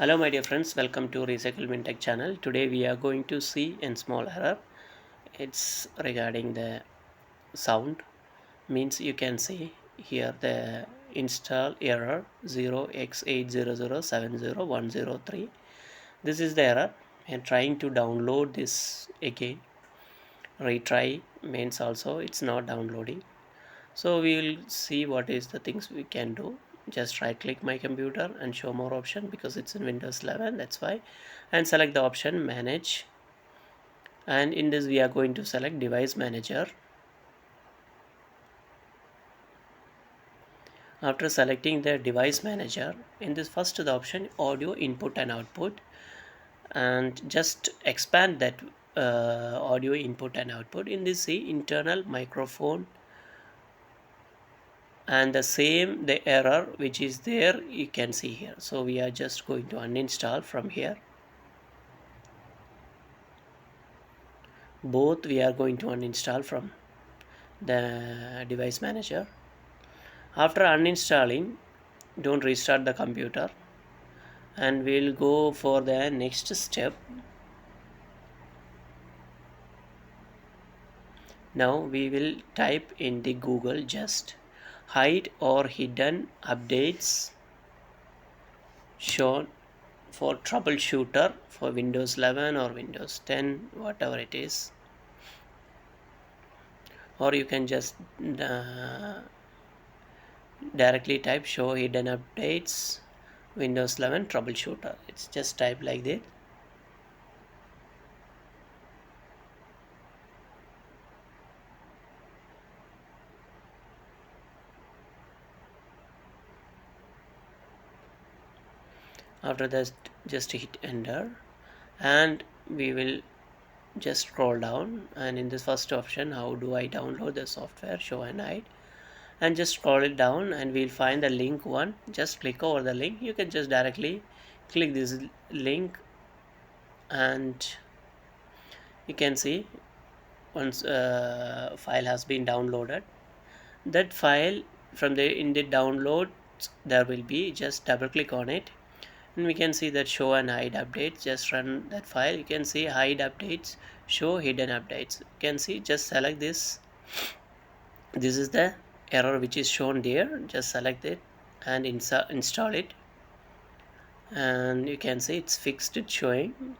Hello my dear friends, welcome to Recyclebintech channel. Today we are going to see a small error. It's regarding the sound. Means you can see here the install error 0x80070103. This is the error and trying to download this again. Retry means also it's not downloading. So we will see what is the things we can do. Just right click my computer and show more option because it's in Windows 11, that's why, and select the option manage, and in this we are going to select device manager. After selecting the device manager, in this first the option audio input and output, and just expand that audio input and output. In this see internal microphone, and the same the error which is there you can see here. So we are just going to uninstall from here. Both we are going to uninstall from the device manager. After uninstalling, don't restart the computer, and we'll go for the next step. Now we will type in the Google just hide or hidden updates shown for troubleshooter for Windows 11 or Windows 10, whatever it is, or you can just directly type show hidden updates Windows 11 troubleshooter. It's just type like that. After that just hit enter, and we will just scroll down, and in this first option how do I download the software, show and hide, and just scroll it down and we'll find the link one. Just click over the link. You can just directly click this link, and you can see once file has been downloaded, that file from the in the download there will be, just double click on it, and we can see that show and hide updates. Just run that file. You can see hide updates, show hidden updates. You can see, just select this. This is the error which is shown there. Just select it and install it, and you can see it's fixed, it's showing.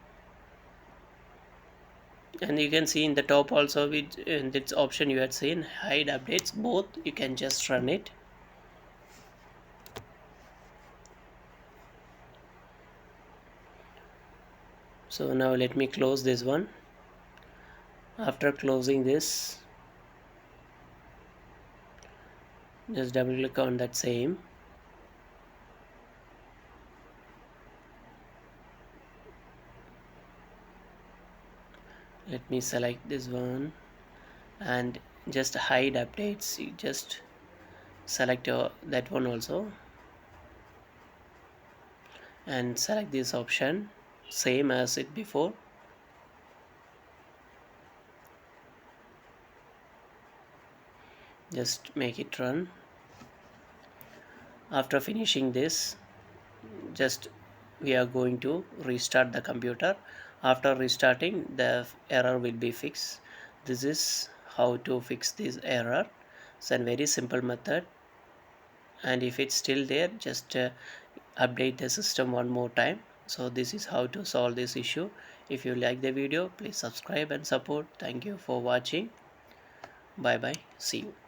And you can see in the top also with in this option you had seen hide updates, both you can just run it. So now let me close this one. After closing this, just double click on that same, let me select this one and just hide updates. You just select that one also, and select this option same as it before. Just make it run. After finishing this, just we are going to restart the computer. After restarting, the error will be fixed. This is how to fix this error. It's a very simple method, and if it's still there, just update the system one more time. So this is how to solve this issue. If you like the video, please subscribe and support. Thank you for watching. Bye bye, see you.